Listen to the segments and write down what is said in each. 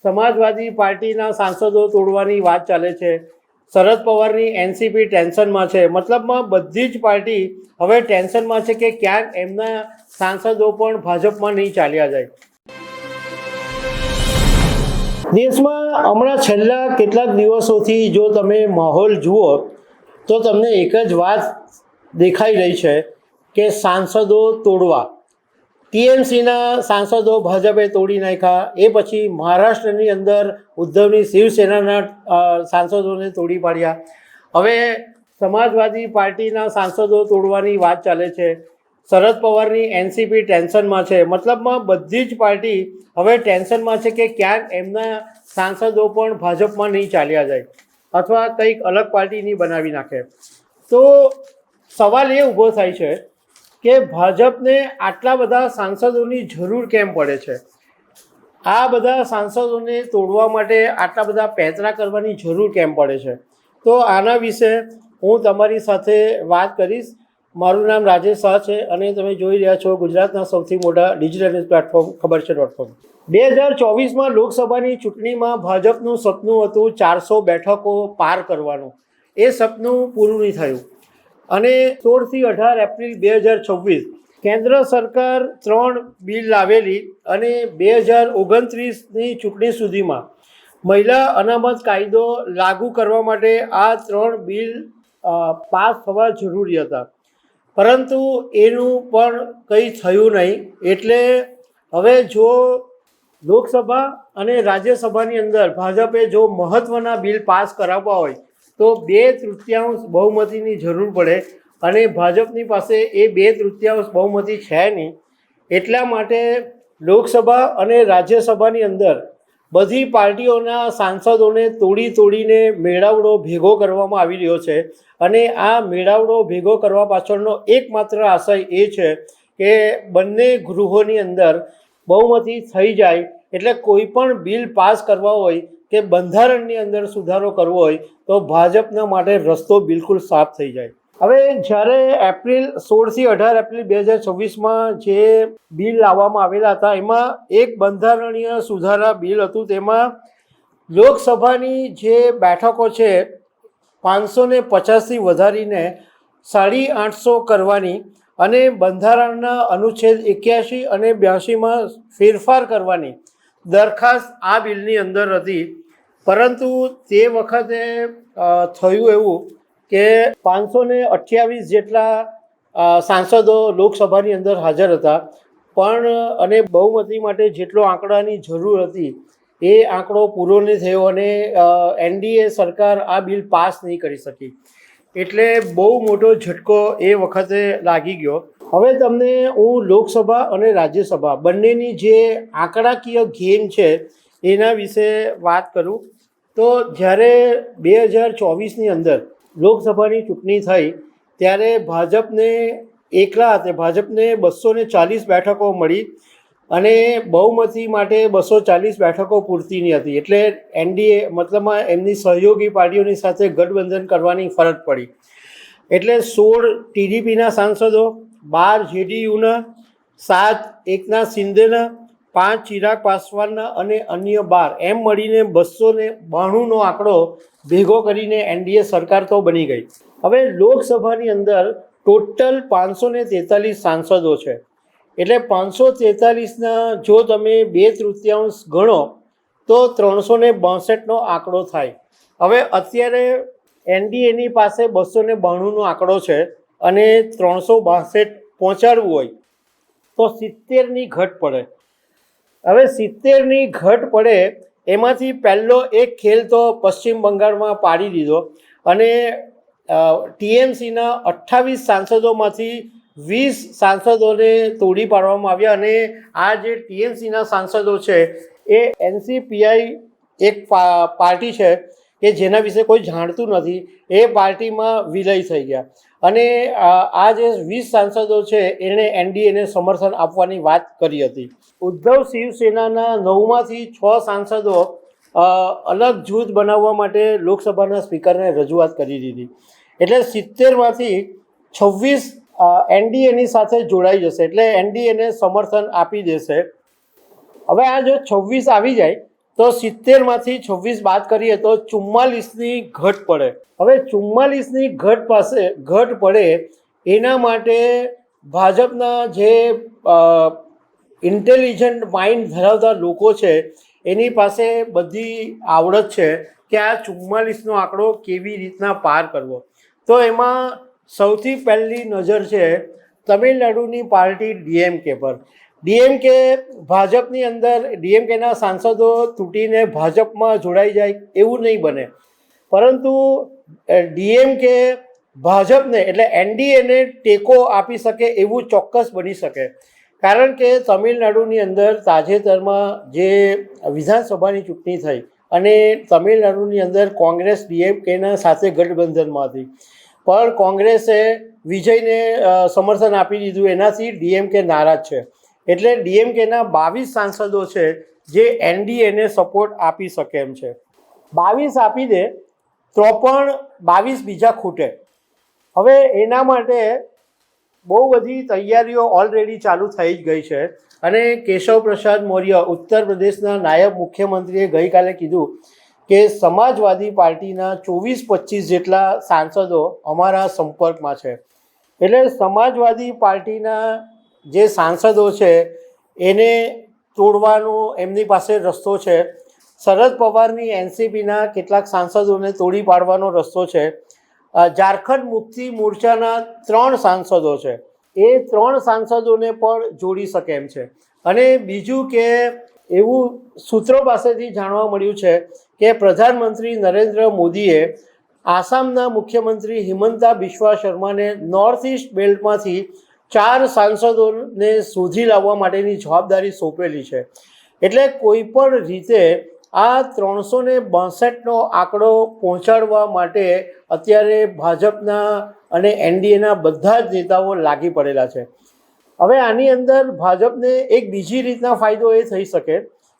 સમાજવાદી પાર્ટીના સાંસદો તોડવાની વાત ચાલે છે. શરદ પવારની એનસીપી ટેન્શનમાં છે. મતલબમાં બધી જ પાર્ટી હવે ટેન્શનમાં છે કે ક્યાંક એમના સાંસદો પણ ભાજપમાં નહીં ચાલ્યા જાય. દેશમાં હમણાં છેલ્લા કેટલાક દિવસોથી જો તમે માહોલ જુઓ તો તમને એક જ વાત દેખાઈ રહી છે કે સાંસદો તોડવા. ટીએમસીના સાંસદો ભાજપે તોડી નાખ્યા. એ પછી મહારાષ્ટ્રની અંદર ઉદ્ધવની શિવસેનાના સાંસદોને તોડી પાડ્યા. હવે સમાજવાદી પાર્ટીના સાંસદો તોડવાની વાત ચાલે છે. શરદ પવારની એનસીપી ટેન્શનમાં છે. મતલબમાં બધી જ પાર્ટી હવે ટેન્શનમાં છે કે ક્યાંક એમના સાંસદો પણ ભાજપમાં નહીં ચાલ્યા જાય અથવા કંઈક અલગ પાર્ટી નહીં બનાવી નાખે. તો સવાલ એ ઊભો થાય છે કે ભાજપને આટલા બધા સાંસદોની જરૂર કેમ પડે છે? આ બધા સાંસદોને તોડવા માટે આટલા બધા પેંતરા કરવાની જરૂર કેમ પડે છે? તો આના વિશે હું તમારી સાથે વાત કરીશ. મારું નામ રાજેશ શાહ છે અને તમે જોઈ રહ્યા છો ગુજરાતના સૌથી મોટા ડિજિટલ ન્યૂઝ પ્લેટફોર્મ ખબર છે .com. 2024માં લોકસભાની ચૂંટણીમાં ભાજપનું સપનું હતું 400 બેઠકો પાર કરવાનું. એ સપનું પૂરું નહીં થયું અને 16થી 18 એપ્રિલ 2026 કેન્દ્ર સરકાર 3 બિલ લાવેલી અને 2029ની ચૂંટણી સુધીમાં મહિલા અનામત કાયદો લાગુ કરવા માટે આ 3 બિલ પાસ થવા જરૂરી હતા. પરંતુ એનું પણ કંઈ થયું નહીં. એટલે હવે જો લોકસભા અને રાજ્યસભાની અંદર ભાજપે જો મહત્ત્વના બિલ પાસ કરાવવા હોય તો 2/3 બહુમતીની જરૂર પડે અને ભાજપની પાસે એ 2/3 બહુમતી છે નહીં. એટલા માટે લોકસભા અને રાજ્યસભાની અંદર બધી પાર્ટીઓના સાંસદોને તોડીને મેળાવડો ભેગો કરવામાં આવી રહ્યો છે અને આ મેળાવડો ભેગો કરવા પાછળનો એકમાત્ર આશય એ છે કે બંને ગૃહોની અંદર બહુમતી થઈ જાય એટલે કોઈ પણ બિલ પાસ કરવા હોય કે બંધારણની અંદર સુધારો કરવો હોય તો ભાજપના માટે રસ્તો બિલકુલ સાફ થઈ જાય. હવે જ્યારે 16થી 18 એપ્રિલ 2026માં જે બિલ લાવવામાં આવેલા હતા એમાં એક બંધારણીય સુધારા બિલ હતું. તેમાં લોકસભાની જે બેઠકો છે 550થી વધારીને 850 કરવાની અને બંધારણના અનુચ્છેદ 81 અને 82માં ફેરફાર કરવાની દરખાસ્ત આ બિલની અંદર હતી. પરંતુ તે વખતે થયું એવું કે 528 જેટલા સાંસદો લોકસભાની અંદર હાજર હતા પણ અને બહુમતી માટે જેટલો આંકડાની જરૂર હતી એ આંકડો પૂરો નહીં થયો અને એનડીએ સરકાર આ બિલ પાસ નહીં કરી શકી. એટલે બહુ મોટો ઝટકો એ વખતે લાગી ગયો. હવે તમને હું લોકસભા અને રાજ્યસભા બંનેની જે આંકડાકીય ગેમ છે એના વિશે વાત કરું તો જ્યારે 2024ની અંદર લોકસભાની ચૂંટણી થઈ ત્યારે ભાજપને એકલા હાથે ભાજપને 240 બેઠકો મળી અને બહુમતી માટે 240 બેઠકો પૂરતી નહીં હતી. એટલે એનડીએ મતલબમાં એમની સહયોગી પાર્ટીઓની સાથે ગઠબંધન કરવાની ફરજ પડી. એટલે 16 ટીડીપીના સાંસદો, 12 જેડીયુના, 7 એકનાથ શિંદેના, 5 ચિરાગ પાસવાનના અને અન્ય 12 એમ મળીને 292નો આંકડો ભેગો કરીને એનડીએ સરકાર તો બની ગઈ. હવે લોકસભાની અંદર ટોટલ 543 સાંસદો છે. એટલે 543ના જો તમે 2/3 ગણો તો 362નો આંકડો થાય. હવે અત્યારે એનડીએની પાસે 292નો આંકડો છે અને 362 પહોંચાડવું હોય તો 70ની ઘટ પડે. હવે 70ની ઘટ પડે એમાંથી પહેલો એક ખેલ તો પશ્ચિમ બંગાળમાં પાડી દીધો અને ટીએમસીના 28 સાંસદોમાંથી 20 સાંસદોને તોડી પાડવામાં આવ્યા અને આ જે ટીએમસીના સાંસદો છે એ એનસીપીઆઈ એક પાર્ટી છે કે જેના વિશે કોઈ જાણતું નથી એ પાર્ટીમાં વિલય થઈ ગયા અને આ જે 20 સાંસદો છે એણે એનડીએને સમર્થન આપવાની વાત કરી હતી. ઉદ્ધવ શિવસેનાના 9માંથી 6 સાંસદો અલગ જૂથ બનાવવા માટે લોકસભાના સ્પીકરને રજૂઆત કરી દીધી. એટલે 70માંથી 26 એનડીએની સાથે જોડાઈ જશે એટલે એનડીએને સમર્થન આપી દેશે. હવે આ જો 26 આવી જાય તો 70માંથી 26 બાદ કરીએ તો 44ની ઘટ પડે. હવે 44ની ઘટ પડે એના માટે ભાજપના જે ઇન્ટેલિજન્ટ માઇન્ડ ધરાવતા લોકો છે એની પાસે બધી આવડત છે કે આ 44નો આંકડો કેવી રીતના પાર કરવો. તો એમાં સૌથી પહેલી નજર છે તમિલનાડુની પાર્ટી ડીએમકે પર. ડીએમકે ભાજપની અંદર ડીએમકેના સાંસદો તૂટીને ભાજપમાં જોડાઈ જાય એવું નહીં બને, પરંતુ ડીએમકે ભાજપને એટલે એનડીએને ટેકો આપી શકે એવું ચોક્કસ બની શકે. કારણ કે તમિલનાડુની અંદર તાજેતરમાં જે વિધાનસભાની ચૂંટણી થઈ અને તમિલનાડુની અંદર કોંગ્રેસ ડીએમકેના સાથે ગઠબંધનમાં હતી, પણ કોંગ્રેસે વિજયને સમર્થન આપી દીધું, એનાથી ડીએમકે નારાજ છે. એટલે ડીએમકેના 22 સાંસદો છે જે એનડીએને સપોર્ટ આપી શકે એમ છે. 22 આપી દે તો પણ 22 બીજા ખૂટે. હવે એના માટે બહુ બધી તૈયારીઓ ઓલરેડી ચાલુ થઈ જ ગઈ છે અને કેશવ પ્રસાદ મૌર્ય ઉત્તર પ્રદેશના નાયબ મુખ્યમંત્રીએ ગઈકાલે કીધું કે સમાજવાદી પાર્ટીના 24-25 જેટલા સાંસદો અમારા સંપર્કમાં છે. એટલે સમાજવાદી પાર્ટીના જે સાંસદો છે એને તોડવાનો એમની પાસે રસ્તો છે. શરદ પવારની એનસીપીના કેટલાક સાંસદોને તોડી પાડવાનો રસ્તો છે. ઝારખંડ મુક્તિ મોરચાના 3 સાંસદો છે, એ 3 સાંસદોને પણ જોડી શકે એમ છે. અને બીજું કે એવું સૂત્રો પાસેથી જાણવા મળ્યું છે કે પ્રધાનમંત્રી નરેન્દ્ર મોદીએ આસામના મુખ્યમંત્રી હિમંતા બિસ્વા શર્માને નોર્થ ઇસ્ટ બેલ્ટમાંથી 4 સાંસદોને શોધી લાવવા માટેની જવાબદારી સોંપેલી છે. એટલે કોઈ પણ રીતે આ 362નો આંકડો પહોંચાડવા માટે અત્યારે ભાજપના અને એનડીએના બધા જ નેતાઓ લાગી પડેલા છે. હવે આની અંદર ભાજપને એક બીજી રીતના ફાયદો એ થઈ શકે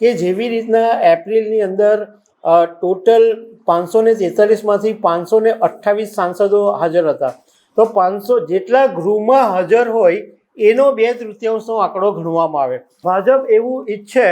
કે જેવી રીતના એપ્રિલની અંદર ટોટલ 543માંથી 528 સાંસદો હાજર હતા, તો 500 જેટલા ગૃહમાં હાજર હોય એનો 2/3નો આંકડો ગણવામાં આવે. ભાજપ એવું ઈચ્છે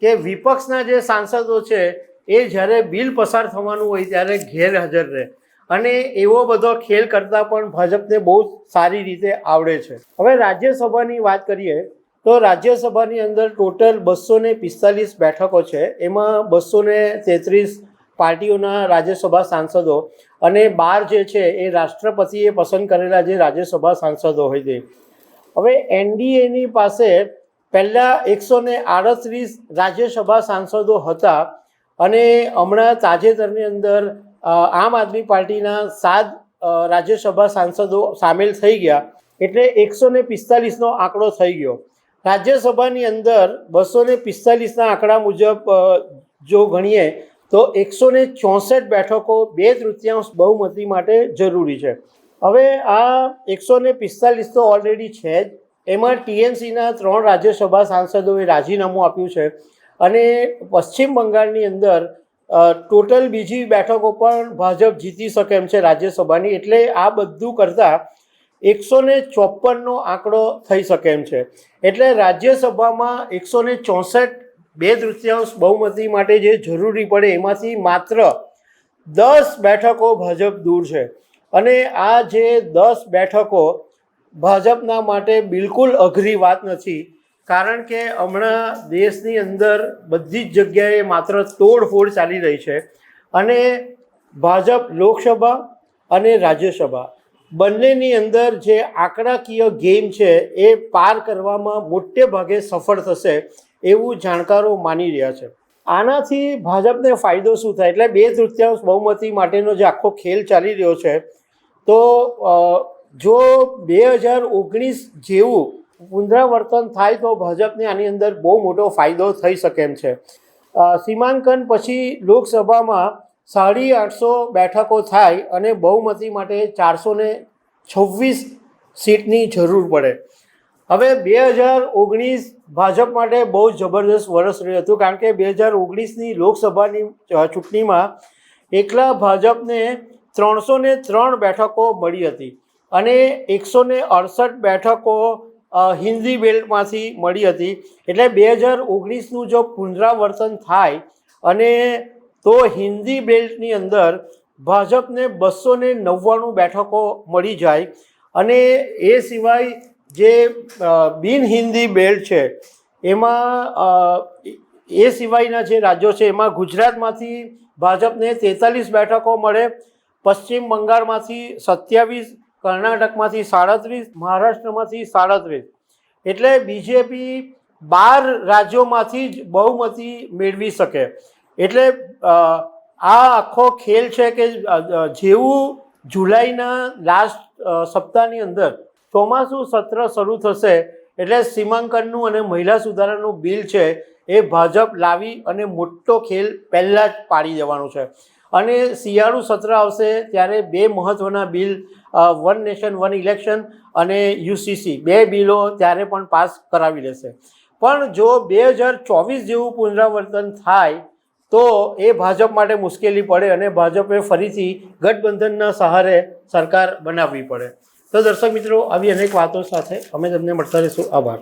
કે વિપક્ષના જે સાંસદો છે એ જ્યારે બિલ પસાર થવાનું હોય ત્યારે ગેરહાજર રહે, અને એવો બધો ખેલ કરતાં પણ ભાજપને બહુ સારી રીતે આવડે છે. હવે રાજ્યસભાની વાત કરીએ તો રાજ્યસભાની અંદર ટોટલ 245 બેઠકો છે. એમાં 233 પાર્ટીઓના રાજ્યસભા સાંસદો અને 12 જે છે એ રાષ્ટ્રપતિએ પસંદ કરેલા જે રાજ્યસભા સાંસદો હોય તે. હવે એનડીએની પાસે પહેલાં 138 રાજ્યસભા સાંસદો હતા અને હમણાં તાજેતરની અંદર આમ આદમી પાર્ટીના 7 રાજ્યસભા સાંસદો સામેલ થઈ ગયા, એટલે 145નો આંકડો થઈ ગયો. રાજ્યસભાની અંદર 245ના આંકડા મુજબ જો ગણીએ તો 164 બેઠકો 2/3 બહુમતી માટે જરૂરી છે. હવે આ 145 તો ઓલરેડી છે જ, એમાં ટીએમસીના 3 રાજ્યસભા સાંસદોએ રાજીનામું આપ્યું છે અને પશ્ચિમ બંગાળની અંદર ટોટલ બીજી બેઠકો પણ ભાજપ જીતી શકે એમ છે રાજ્યસભાની. એટલે આ બધું કરતાં 154નો આંકડો થઈ શકે એમ છે. એટલે રાજ્યસભામાં 164 2/3 બહુમતી માટે જે જરૂરી પડે એમાંથી માત્ર 10 બેઠકો ભાજપ દૂર છે. અને આ જે 10 બેઠકો ભાજપના માટે બિલકુલ અઘરી વાત નથી, કારણ કે હમણાં દેશની અંદર બધી જ જગ્યાએ માત્ર તોડફોડ ચાલી રહી છે અને ભાજપ લોકસભા અને રાજ્યસભા બંનેની અંદર જે આંકડાકીય ગેમ છે એ પાર કરવામાં મોટે ભાગે સફળ થશે એવું જાણકારો માની રહ્યા છે. આનાથી ભાજપને ફાયદો શું થાય? એટલે 2/3 બહુમતી માટેનો જે આખો ખેલ ચાલી રહ્યો છે, તો જો 2019 જેવું પુનરાવર્તન થાય તો ભાજપને આની અંદર બહુ મોટો ફાયદો થઈ શકે એમ છે. સીમાંકન પછી લોકસભામાં 850 બેઠકો થાય અને બહુમતી માટે 426 સીટની જરૂર પડે. હવે 2019 ભાજપ માટે બહુ જબરદસ્ત વર્ષ રહ્યું હતું, કારણ કે 2019ની લોકસભાની ચૂંટણીમાં એકલા ભાજપને 303 બેઠકો મળી હતી અને 168 બેઠકો હિન્દી બેલ્ટમાંથી મળી હતી. એટલે 2019નું જો પુનરાવર્તન થાય અને તો હિન્દી બેલ્ટની અંદર ભાજપને 299 બેઠકો મળી જાય અને એ સિવાય જે બિન હિન્દી બેલ્ટ છે એમાં એ સિવાયના જે રાજ્યો છે એમાં ગુજરાતમાંથી ભાજપને 43 બેઠકો મળે, પશ્ચિમ બંગાળમાંથી 27, કર્ણાટકમાંથી 37, મહારાષ્ટ્રમાંથી 37. એટલે બીજેપી 12 રાજ્યોમાંથી જ બહુમતી મેળવી શકે. એટલે આ આખો ખેલ છે કે જેવું જુલાઈના લાસ્ટ સપ્તાહની અંદર ચોમાસું સત્ર શરૂ થશે એટલે સીમાંકનનું અને મહિલા સુધારાનું બિલ છે એ ભાજપ લાવી અને મોટો ખેલ પહેલાં જ પાડી દેવાનું છે. અને શિયાળુ સત્ર આવશે ત્યારે 2 મહત્ત્વના bill, one nation one election અને યુસીસી, 2 બિલો ત્યારે પણ પાસ કરાવી લેશે. પણ જો 2024 જેવું પુનરાવર્તન થાય તો એ ભાજપ માટે મુશ્કેલી પડે અને ભાજપે ફરીથી ગઠબંધનના સહારે સરકાર બનાવવી પડે. તો દર્શક મિત્રો, આવી અનેક વાતો સાથે અમે તમને મળતા રહીશું. આભાર.